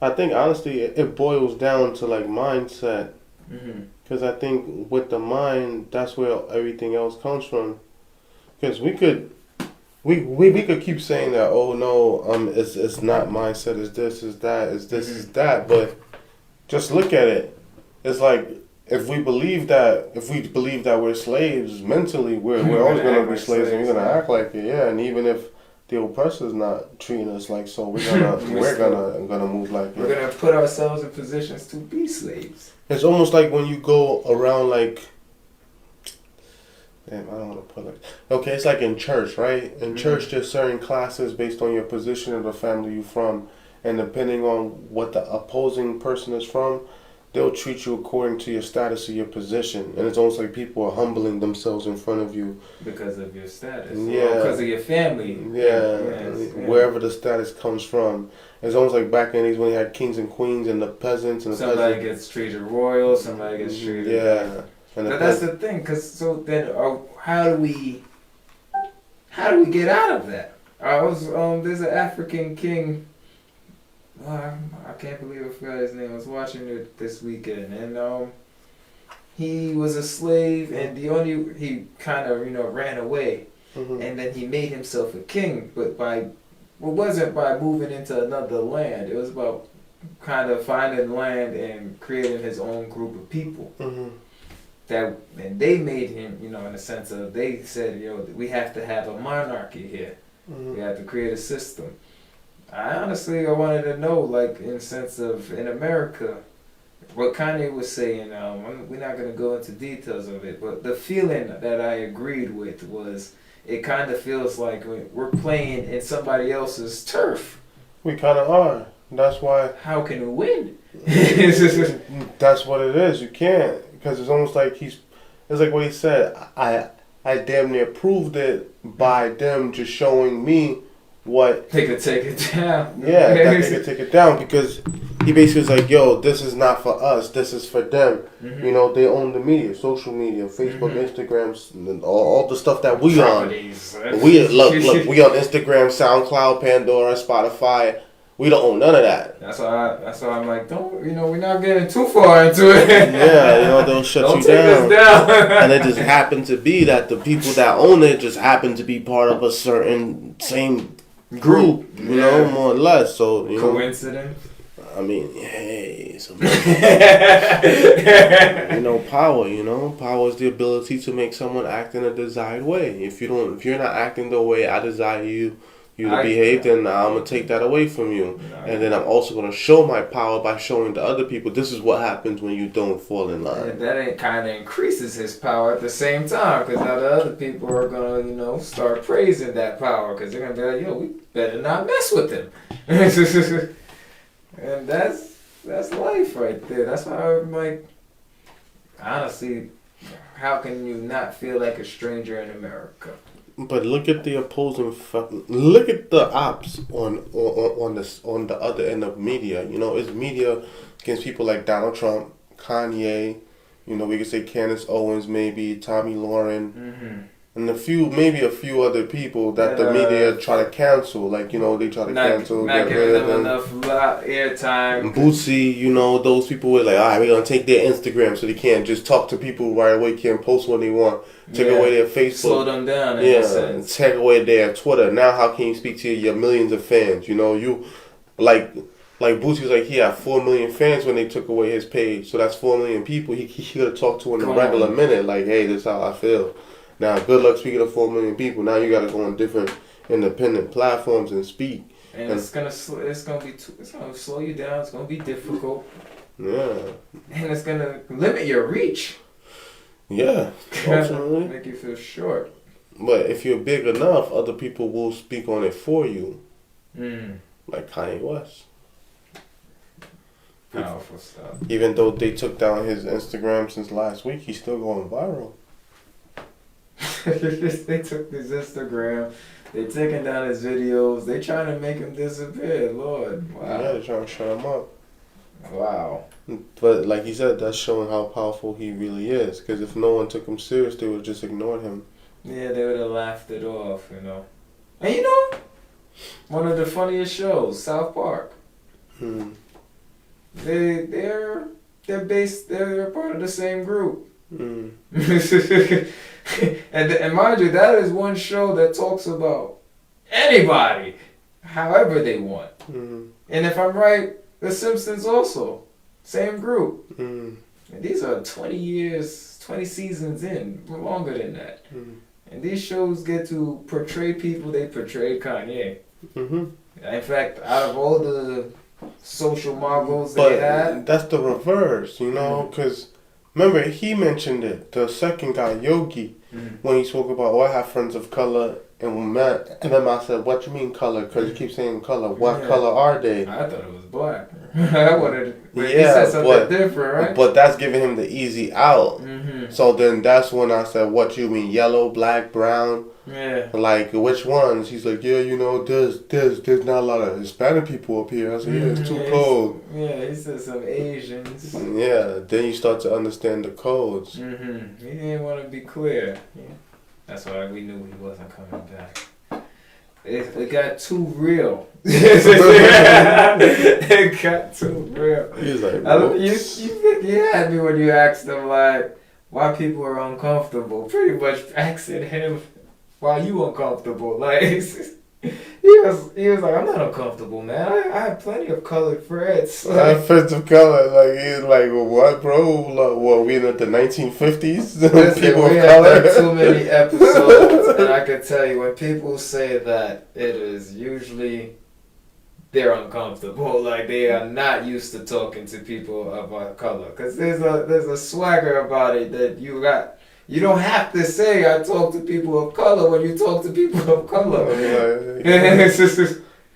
honestly it boils down to like mindset. Because I think with the mind, that's where everything else comes from. Because we could keep saying that, oh no, it's not mindset, it's this, it's that, it's this, it's that. But just look at it. It's like if we believe that we're slaves mentally, we're always gonna be slaves, and we're gonna act like it, yeah. And even if the oppressor's not treating us like so, we're gonna move like it. We're gonna put ourselves in positions to be slaves. It's almost like when you go around like, damn, I don't want to put like, okay, it's like in church, right? In church, there's certain classes based on your position of the family you're from, and depending on what the opposing person is from, they'll treat you according to your status or your position. And it's almost like people are humbling themselves in front of you. Because of your status. Yeah. Because of your family. Yeah. Yes. Wherever the status comes from. It's almost like back in the days when you had kings and queens and the peasants. And the somebody gets treated royal, somebody gets treated... Yeah. And that's the thing, because so then how do we get out of that? There's an African king... I can't believe I forgot his name. I was watching it this weekend, and he was a slave, and he kind of ran away, and then he made himself a king. But it wasn't by moving into another land. It was about kind of finding land and creating his own group of people. And they made him, in a sense of, they said, we have to have a monarchy here. We have to create a system. I wanted to know, like, in the sense of, in America, what Kanye was saying, we're not going to go into details of it, but the feeling that I agreed with was, it kind of feels like we're playing in somebody else's turf. We kind of are. That's why... How can we win? That's what it is. You can't. Because it's almost like it's like what he said, I damn near proved it by them just showing me what they could take it down. Yeah, that they could take it down, because he basically was like, yo, this is not for us, this is for them. They own the media, social media, Facebook, Instagram, all the stuff that we Properties. On. We look, we on Instagram, Soundcloud, Pandora, Spotify. We don't own none of that. That's why I'm like, we're not getting too far into it. Yeah, they'll shut don't you take down. Us down. And it just happened to be that the people that own it just happen to be part of a certain same group, more or less. So, coincidence? I mean, hey, power, power is the ability to make someone act in a desired way. If you're not acting the way I desire you to behave, then I'm going to take that away from you. And then I'm also going to show my power by showing to other people, this is what happens when you don't fall in line. And that kind of increases his power at the same time, because now the other people are going to, start praising that power, because they're going to be like, yo, we better not mess with him. And that's life right there. That's why I'm like, honestly, how can you not feel like a stranger in America? But look at the opposing look at the ops on the other end of media. It's media against people like Donald Trump, Kanye. We could say Candace Owens, maybe Tommy Lauren, and maybe a few other people that the media try to cancel. Like they try to cancel, not get rid of them. Enough airtime. Bootsy, those people were like, all right, we're gonna take their Instagram so they can't just talk to people right away, can't post when they want. Take away their Facebook. Slow them down. And take away their Twitter. Now, how can you speak to your millions of fans? You like Bootsy was like, he had 4 million fans when they took away his page. So that's 4 million people he could have talked to in a regular minute. Like, hey, this is how I feel. Now, good luck speaking to 4 million people. Now you got to go on different independent platforms and speak. And it's gonna slow you down. It's gonna be difficult. Yeah. And it's gonna limit your reach. Yeah, ultimately. Make you feel short. But if you're big enough, other people will speak on it for you. Like Kanye West. Powerful stuff. Even though they took down his Instagram since last week, he's still going viral. They took his Instagram. They taking down his videos. They trying to make him disappear. Lord, wow. Yeah, they're trying to shut him up. Wow. But like he said, that's showing how powerful he really is. Because if no one took him serious, they would have just ignored him. Yeah, they would have laughed it off, you know. And you know, one of the funniest shows, South Park. They're part of the same group. And mind you, that is one show that talks about anybody, however they want. And if I'm right, The Simpsons also, same group. And these are 20 seasons in, longer than that. And these shows get to portray people. They portrayed Kanye. In fact, out of all the social moguls they had, that's the reverse, you know, because remember he mentioned it. The second guy, Yogi, when he spoke about, I have friends of color, and then I said, "What you mean color? Because you keep saying color. What color are they?" I thought it was black. I wanted. He said something different, right? But that's giving him the easy out. So then that's when I said, "What you mean? Yellow, black, brown?" Yeah. Like, which ones? He's like, "Yeah, you know, there's not a lot of Hispanic people up here." I said, "Yeah, it's too cold." Yeah, he said some Asians. Yeah, then you start to understand the codes. He didn't want to be clear. Yeah. That's why we knew he wasn't coming back. It got too real. It got too real. He's like, you had me when you asked him, like, why people are uncomfortable. Pretty much asking him, why you uncomfortable? Like, he was like, I'm not uncomfortable, man. I have plenty of colored friends. I have friends of color. Like, he's like, well, what, bro? Like, what, we in the 1950s? People we of have color? like too many episodes, and I can tell you, when people say that, it is usually they're uncomfortable. Like, they are not used to talking to people of our color. Because there's a swagger about it that you got. You don't have to say I talk to people of color when you talk to people of color.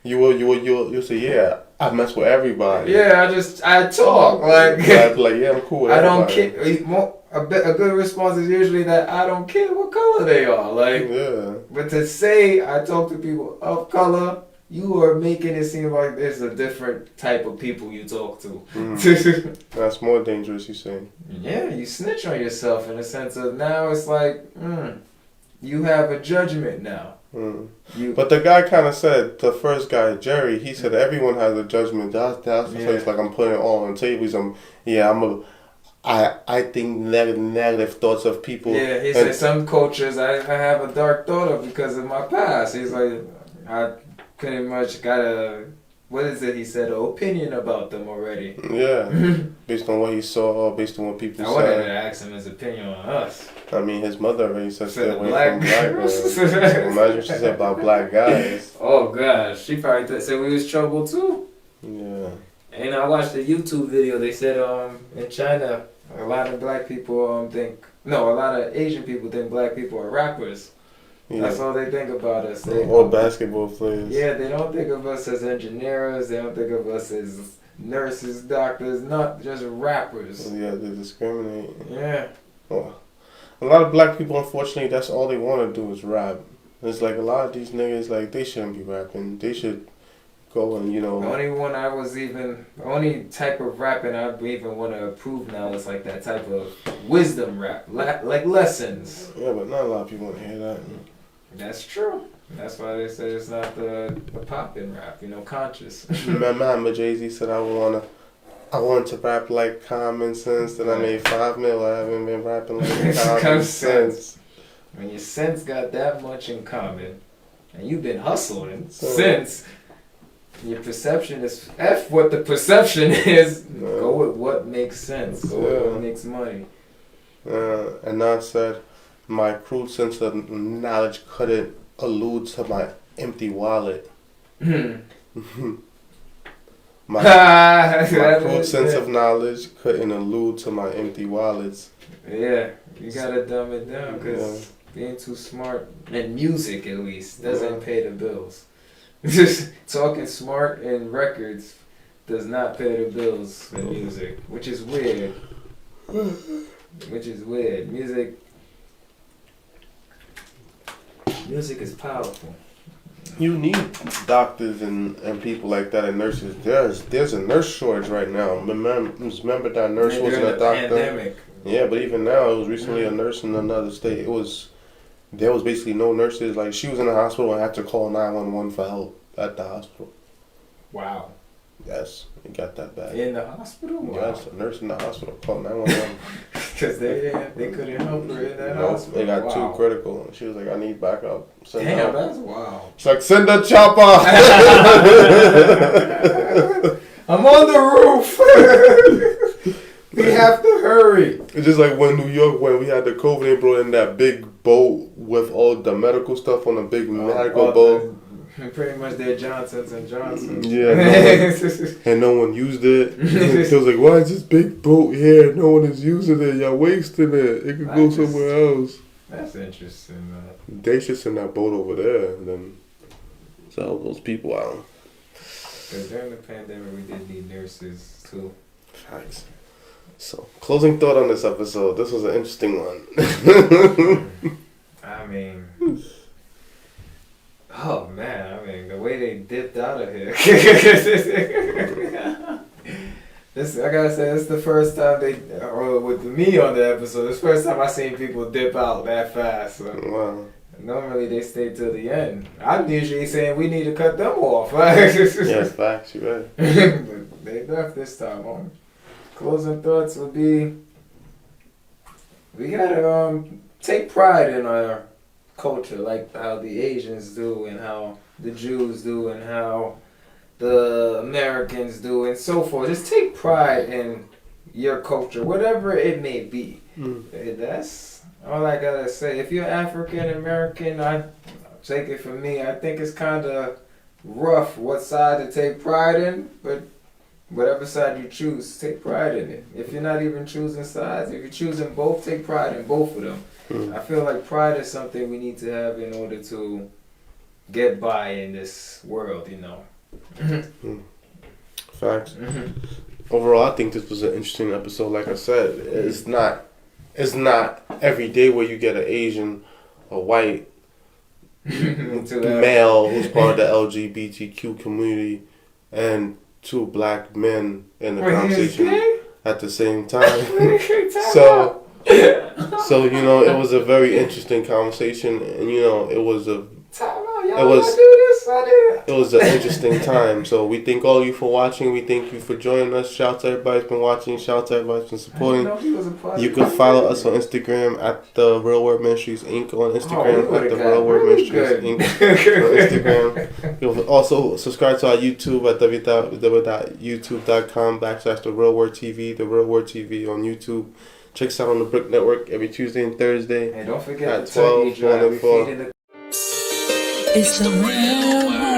You say, yeah, I mess with everybody. Yeah, I talk like yeah, I'm cool with I everybody. don't care. A good response is usually that I don't care what color they are. Like, but to say I talk to people of color, you are making it seem like there's a different type of people you talk to. That's more dangerous, you say. Yeah, you snitch on yourself in a sense of now it's like, you have a judgment now. But the guy kind of said, the first guy, Jerry, he said everyone has a judgment. That's the place, like I'm putting it all on tables. I think negative thoughts of people. Yeah, he said some cultures I have a dark thought of because of my past. He's like, I pretty much got what is it he said, an opinion about them already. Yeah, based on what he saw, based on what people said. I wanted to ask him his opinion on us. I mean, his mother already said stay away from black girls. Imagine what she said about black guys. Oh gosh, she probably said we was trouble too. Yeah. And I watched a YouTube video, they said in China, a lot of black people a lot of Asian people think black people are rappers. Yeah. That's all they think about us. Or basketball players. Yeah, they don't think of us as engineers. They don't think of us as nurses, doctors, not just rappers. Yeah, they discriminate. Yeah. Well, a lot of black people, unfortunately, that's all they want to do is rap. It's like a lot of these niggas, like, they shouldn't be rapping. They should go and, you know. The only type of rapping I even want to approve now is like that type of wisdom rap, like lessons. Yeah, but not a lot of people want to hear that. That's true. That's why they say it's not the poppin' rap, conscious. Remember Jay-Z said I want to rap like Common Sense, then I made $5 million. I haven't been rapping like Common Sense. When your sense got that much in common, and you've been hustling since, your perception is F what the perception is. No. Go with what makes sense. Go with what makes money. And I said, my crude sense of knowledge couldn't allude to my empty wallet. my crude sense of knowledge couldn't allude to my empty wallets. Yeah, you gotta dumb it down because Being too smart in music, at least, doesn't pay the bills. Just talking smart in records does not pay the bills in music, which is weird. Music is powerful. You need doctors and people like that and nurses. There's a nurse shortage right now. Remember that nurse wasn't a doctor? Pandemic. Yeah, but even now, it was recently a nurse in another state. There was basically no nurses. Like, she was in the hospital and had to call 911 for help at the hospital. Wow. Yes, it got that bad. In the hospital? Wow. Yes, a nurse in the hospital called 911. Because they couldn't help her in that hospital. They got too critical. And she was like, I need backup. Damn, that's wild. She's like, send a chopper. I'm on the roof. We have to hurry. It's just like when New York, when we had the COVID, they brought in that big boat with all the medical stuff on a big medical boat. Pretty much they're Johnsons and Johnsons. Yeah, and no one used it. It was like, why is this big boat here? No one is using it. Y'all wasting it. It could go somewhere else. That's interesting, man. They should send that boat over there and then sell those people out. Because during the pandemic, we did need nurses too. Facts. So, closing thought on this episode. This was an interesting one. I mean, oh man, the way they dipped out of here. This, I gotta say, this is the first time with me on the episode, it's the first time I seen people dip out that fast. So. Wow. Normally they stay till the end. I'm usually saying we need to cut them off. Yes, facts, you're right. But they left this time on. Closing thoughts would be, we gotta take pride in our culture, like how the Asians do and how the Jews do and how the Americans do and so forth. Just take pride in your culture, whatever it may be. That's all I gotta say. If you're African American, I take it from me, I think it's kind of rough what side to take pride in, but whatever side you choose, take pride in it. If you're not even choosing sides, if you're choosing both, take pride in both of them. I feel like pride is something we need to have in order to get by in this world, you know. Facts. Overall, I think this was an interesting episode. Like I said, it's not every day where you get an Asian, a white male who's part of the LGBTQ community, and two black men in the conversation at the same time. So you know, it was a very interesting conversation, and you know, it was an interesting time. So we thank all of you for watching. We thank you for joining us. Shout out to everybody who's been watching. Shout out to everybody who's been supporting. You can follow us on Instagram at the Real Word Ministries Inc. on Instagram at the Real Word Ministries Inc. on Instagram. You can also subscribe to our YouTube at www.youtube.com/the Real Word TV. The Real Word TV on YouTube. Check us out on the Brick Network every Tuesday and Thursday. And don't forget at the turkey 12, 1 and 4. It's the real world.